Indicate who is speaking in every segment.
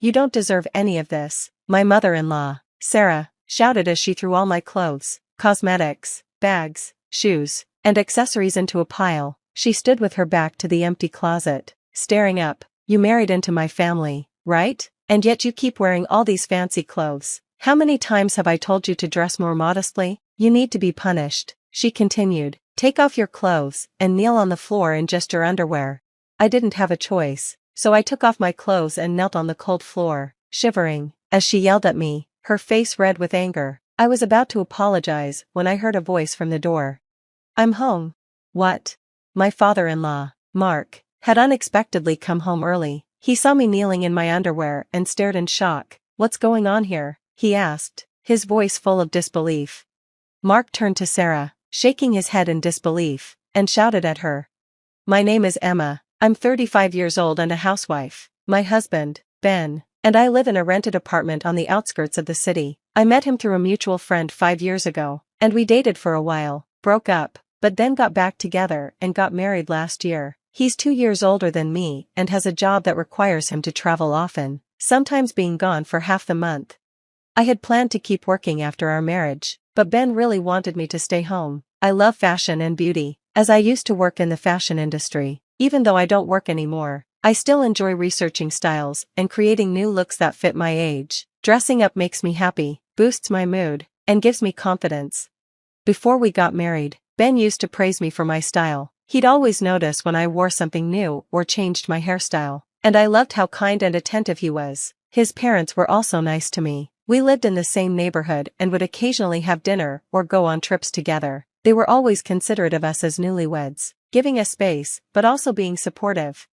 Speaker 1: You don't deserve any of this. My mother-in-law, Sarah, shouted as she threw all my clothes, cosmetics, bags, shoes, and accessories into a pile. She stood with her back to the empty closet, staring up. You married into my family, right? And yet you keep wearing all these fancy clothes. How many times have I told you to dress more modestly? You need to be punished, she continued. Take off your clothes and kneel on the floor in just your underwear. I didn't have a choice, so I took off my clothes and knelt on the cold floor, shivering, as she yelled at me, her face red with anger. I was about to apologize when I heard a voice from the door. I'm home. What? My father-in-law, Mark, had unexpectedly come home early. He saw me kneeling in my underwear and stared in shock. What's going on here? He asked, his voice full of disbelief. Mark turned to Sarah, shaking his head in disbelief, and shouted at her. My name is Emma, I'm 35 years old and a housewife. My husband, Ben, and I live in a rented apartment on the outskirts of the city. I met him through a mutual friend 5 years ago, and we dated for a while, broke up, but then got back together and got married last year. He's 2 years older than me and has a job that requires him to travel often, sometimes being gone for half the month. I had planned to keep working after our marriage, but Ben really wanted me to stay home. I love fashion and beauty, as I used to work in the fashion industry. Even though I don't work anymore, I still enjoy researching styles and creating new looks that fit my age. Dressing up makes me happy, boosts my mood, and gives me confidence. Before we got married, Ben used to praise me for my style. He'd always notice when I wore something new or changed my hairstyle, and I loved how kind and attentive he was. His parents were also nice to me. We lived in the same neighborhood and would occasionally have dinner or go on trips together. They were always considerate of us as newlyweds, giving us space, but also being supportive.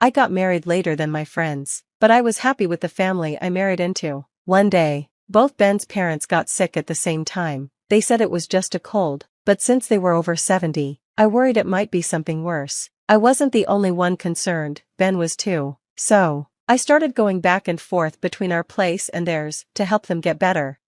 Speaker 1: I got married later than my friends, but I was happy with the family I married into. One day, both Ben's parents got sick at the same time. They said it was just a cold, but since they were over 70, I worried it might be something worse. I wasn't the only one concerned, Ben was too. So, I started going back and forth between our place and theirs to help them get better.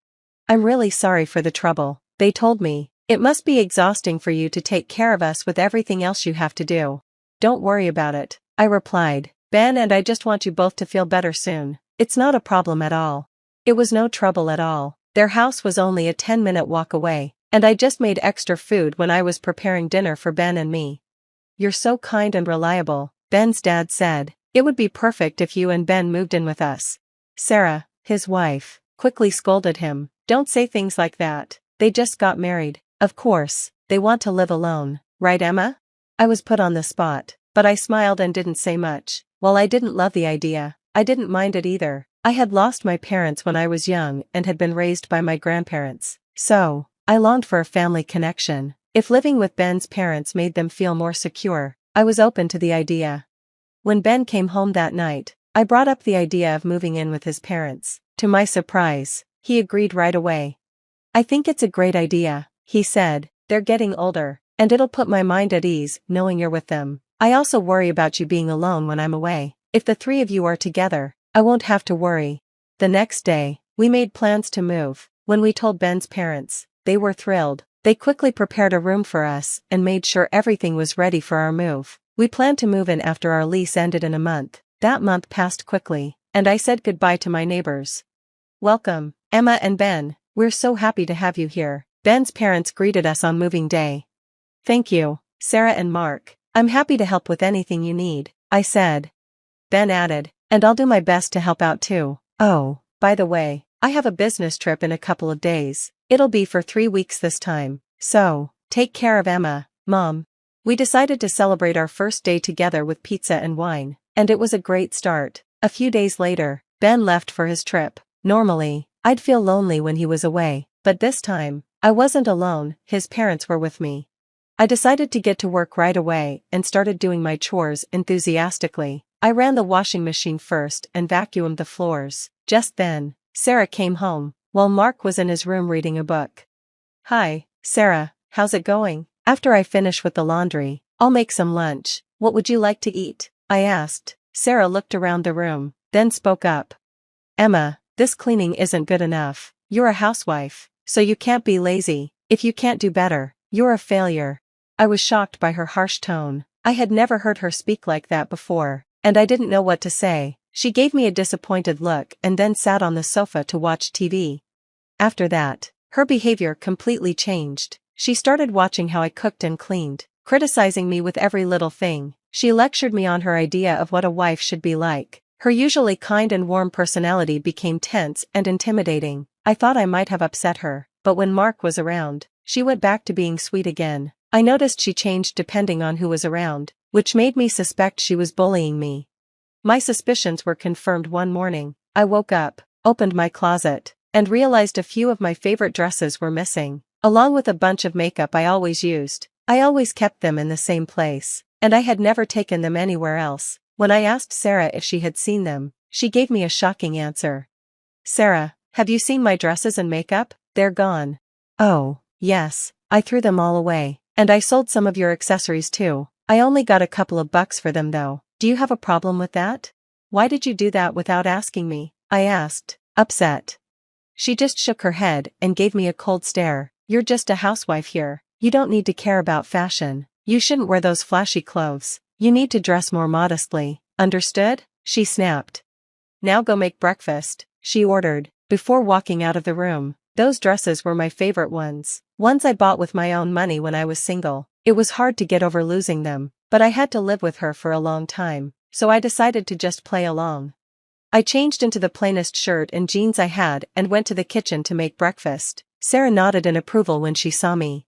Speaker 1: I'm really sorry for the trouble, they told me. It must be exhausting for you to take care of us with everything else you have to do. Don't worry about it, I replied. Ben and I just want you both to feel better soon. It's not a problem at all. It was no trouble at all. Their house was only a 10-minute walk away, and I just made extra food when I was preparing dinner for Ben and me. You're so kind and reliable, Ben's dad said. It would be perfect if you and Ben moved in with us. Sarah, his wife, quickly scolded him. Don't say things like that. They just got married. Of course, they want to live alone, right, Emma? I was put on the spot, but I smiled and didn't say much. While I didn't love the idea, I didn't mind it either. I had lost my parents when I was young and had been raised by my grandparents, so I longed for a family connection. If living with Ben's parents made them feel more secure, I was open to the idea. When Ben came home that night, I brought up the idea of moving in with his parents. To my surprise, he agreed right away. I think it's a great idea, he said. They're getting older, and it'll put my mind at ease knowing you're with them. I also worry about you being alone when I'm away. If the three of you are together, I won't have to worry. The next day, we made plans to move. When we told Ben's parents, they were thrilled. They quickly prepared a room for us and made sure everything was ready for our move. We planned to move in after our lease ended in a month. That month passed quickly, and I said goodbye to my neighbors. Welcome, Emma and Ben. We're so happy to have you here. Ben's parents greeted us on moving day. Thank you, Sarah and Mark. I'm happy to help with anything you need, I said. Ben added, and I'll do my best to help out too. Oh, by the way, I have a business trip in a couple of days. It'll be for 3 weeks this time. So, take care of Emma, Mom. We decided to celebrate our first day together with pizza and wine, and it was a great start. A few days later, Ben left for his trip. Normally, I'd feel lonely when he was away, but this time, I wasn't alone. His parents were with me. I decided to get to work right away and started doing my chores enthusiastically. I ran the washing machine first and vacuumed the floors. Just then, Sarah came home, while Mark was in his room reading a book. Hi, Sarah, how's it going? After I finish with the laundry, I'll make some lunch. What would you like to eat? I asked. Sarah looked around the room, then spoke up. Emma, this cleaning isn't good enough. You're a housewife, so you can't be lazy. If you can't do better, you're a failure. I was shocked by her harsh tone. I had never heard her speak like that before, and I didn't know what to say. She gave me a disappointed look and then sat on the sofa to watch TV. After that, her behavior completely changed. She started watching how I cooked and cleaned, criticizing me with every little thing. She lectured me on her idea of what a wife should be like. Her usually kind and warm personality became tense and intimidating. I thought I might have upset her, but when Mark was around, she went back to being sweet again. I noticed she changed depending on who was around, which made me suspect she was bullying me. My suspicions were confirmed one morning. I woke up, opened my closet, and realized a few of my favorite dresses were missing, along with a bunch of makeup I always used. I always kept them in the same place, and I had never taken them anywhere else. When I asked Sarah if she had seen them, she gave me a shocking answer. "Sarah, have you seen my dresses and makeup? They're gone." "Oh, yes, I threw them all away, and I sold some of your accessories too. I only got a couple of bucks for them though. Do you have a problem with that? Why did you do that without asking me?" I asked, upset. She just shook her head and gave me a cold stare. "You're just a housewife here. You don't need to care about fashion. You shouldn't wear those flashy clothes. You need to dress more modestly, understood?" she snapped. "Now go make breakfast," she ordered, before walking out of the room. Those dresses were my favorite ones I bought with my own money when I was single. It was hard to get over losing them, but I had to live with her for a long time, so I decided to just play along. I changed into the plainest shirt and jeans I had and went to the kitchen to make breakfast. Sarah nodded in approval when she saw me.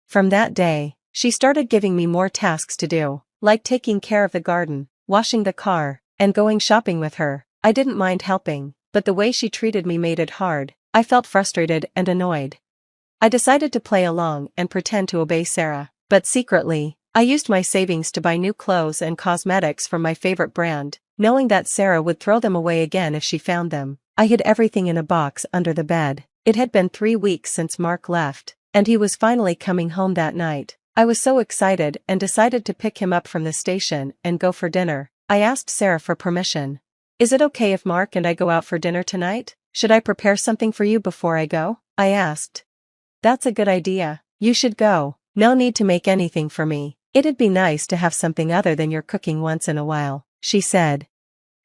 Speaker 1: From that day, she started giving me more tasks to do, like taking care of the garden, washing the car, and going shopping with her. I didn't mind helping, but the way she treated me made it hard. I felt frustrated and annoyed. I decided to play along and pretend to obey Sarah, but secretly, I used my savings to buy new clothes and cosmetics from my favorite brand, knowing that Sarah would throw them away again if she found them. I hid everything in a box under the bed. It had been 3 weeks since Mark left, and he was finally coming home that night. I was so excited and decided to pick him up from the station and go for dinner. I asked Sarah for permission. "Is it okay if Mark and I go out for dinner tonight? Should I prepare something for you before I go?" I asked. "That's a good idea. You should go. No need to make anything for me. It'd be nice to have something other than your cooking once in a while," she said.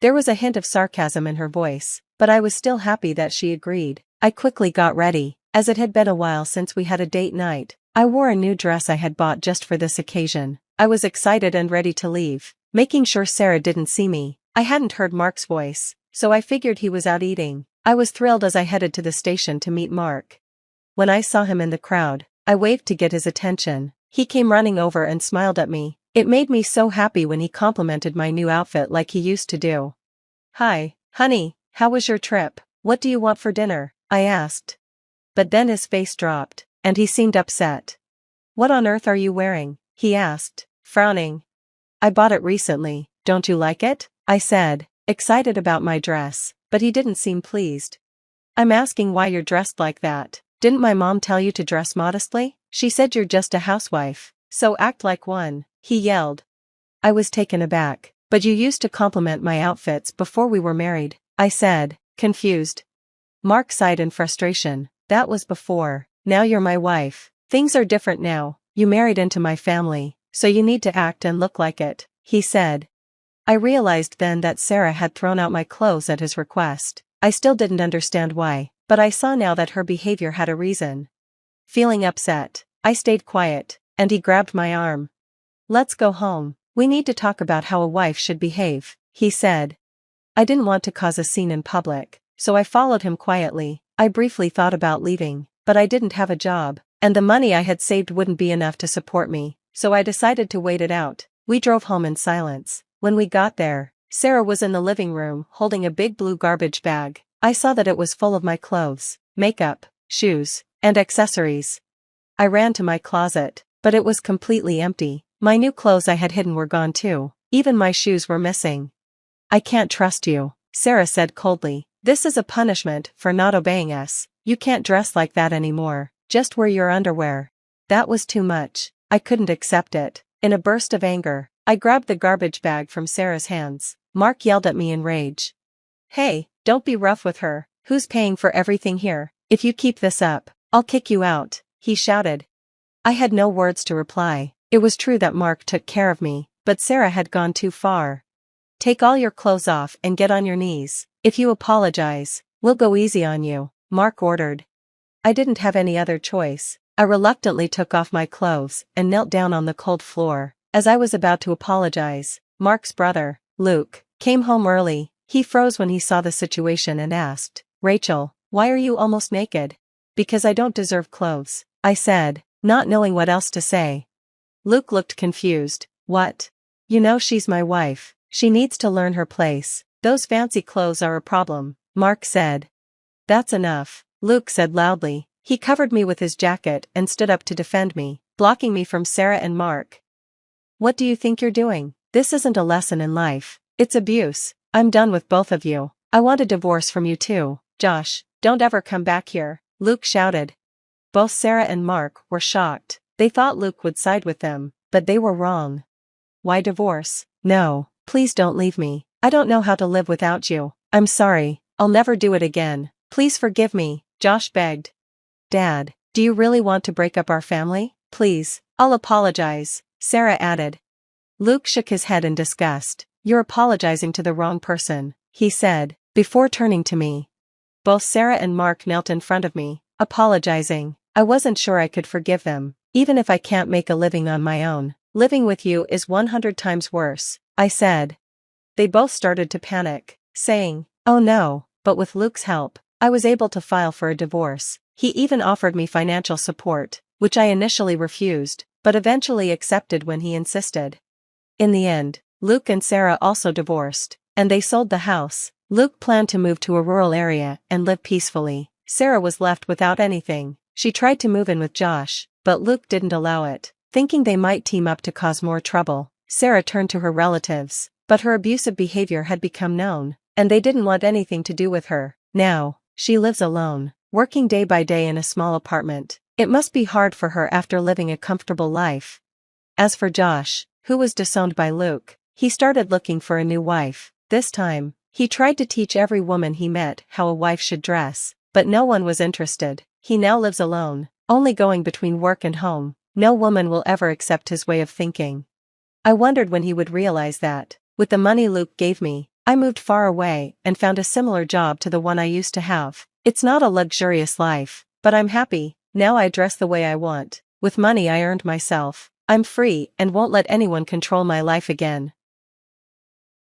Speaker 1: There was a hint of sarcasm in her voice, but I was still happy that she agreed. I quickly got ready, as it had been a while since we had a date night. I wore a new dress I had bought just for this occasion. I was excited and ready to leave, making sure Sarah didn't see me. I hadn't heard Mark's voice, so I figured he was out eating. I was thrilled as I headed to the station to meet Mark. When I saw him in the crowd, I waved to get his attention. He came running over and smiled at me. It made me so happy when he complimented my new outfit like he used to do. "Hi, honey, how was your trip? What do you want for dinner?" I asked. But then his face dropped, and he seemed upset. "What on earth are you wearing?" he asked, frowning. "I bought it recently. Don't you like it?" I said, excited about my dress, but he didn't seem pleased. "I'm asking why you're dressed like that. Didn't my mom tell you to dress modestly? She said you're just a housewife, so act like one," he yelled. I was taken aback. "But you used to compliment my outfits before we were married," I said, confused. Mark sighed in frustration. "That was before. Now you're my wife. Things are different now. You married into my family, so you need to act and look like it," he said. I realized then that Sarah had thrown out my clothes at his request. I still didn't understand why, but I saw now that her behavior had a reason. Feeling upset, I stayed quiet, and he grabbed my arm. "Let's go home. We need to talk about how a wife should behave," he said. I didn't want to cause a scene in public, so I followed him quietly. I briefly thought about leaving, but I didn't have a job, and the money I had saved wouldn't be enough to support me, so I decided to wait it out. We drove home in silence. When we got there, Sarah was in the living room holding a big blue garbage bag. I saw that it was full of my clothes, makeup, shoes, and accessories. I ran to my closet, but it was completely empty. My new clothes I had hidden were gone too. Even my shoes were missing. "I can't trust you," Sarah said coldly. "This is a punishment for not obeying us. You can't dress like that anymore. Just wear your underwear." That was too much. I couldn't accept it. In a burst of anger, I grabbed the garbage bag from Sarah's hands. Mark yelled at me in rage. "Hey, don't be rough with her. Who's paying for everything here? If you keep this up, I'll kick you out," he shouted. I had no words to reply. It was true that Mark took care of me, but Sarah had gone too far. Take all your clothes off and get on your knees. If you apologize, we'll go easy on you, Mark ordered. I didn't have any other choice. I reluctantly took off my clothes and knelt down on the cold floor. As I was about to apologize, Mark's brother, Luke, came home early. He froze when he saw the situation and asked, "Rachel, why are you almost naked?" "Because I don't deserve clothes," I said, not knowing what else to say. Luke looked confused. "What? You know she's my wife. She needs to learn her place. Those fancy clothes are a problem," Mark said. "That's enough," Luke said loudly. He covered me with his jacket and stood up to defend me, blocking me from Sarah and Mark. "What do you think you're doing? This isn't a lesson in life. It's abuse. I'm done with both of you. I want a divorce from you too. Josh, don't ever come back here," Luke shouted. Both Sarah and Mark were shocked. They thought Luke would side with them, but they were wrong. "Why divorce? No, please don't leave me. I don't know how to live without you. I'm sorry, I'll never do it again. Please forgive me," Josh begged. "Dad, do you really want to break up our family? Please, I'll apologize," Sarah added. Luke shook his head in disgust. "You're apologizing to the wrong person," he said, before turning to me. Both Sarah and Mark knelt in front of me, apologizing. I wasn't sure I could forgive them, even if I can't make a living on my own. "Living with you is 100 times worse," I said. They both started to panic, saying, "Oh no," but with Luke's help, I was able to file for a divorce. He even offered me financial support, which I initially refused, but eventually accepted when he insisted. In the end, Luke and Sarah also divorced, and they sold the house. Luke planned to move to a rural area and live peacefully. Sarah was left without anything. She tried to move in with Josh, but Luke didn't allow it. Thinking they might team up to cause more trouble, Sarah turned to her relatives, but her abusive behavior had become known, and they didn't want anything to do with her. Now, she lives alone, working day by day in a small apartment. It must be hard for her after living a comfortable life. As for Josh, who was disowned by Luke, he started looking for a new wife. This time, he tried to teach every woman he met how a wife should dress, but no one was interested. He now lives alone, only going between work and home. No woman will ever accept his way of thinking. I wondered when he would realize that, with the money Luke gave me, I moved far away and found a similar job to the one I used to have. It's not a luxurious life, but I'm happy. Now I dress the way I want. With money I earned myself. I'm free and won't let anyone control my life again.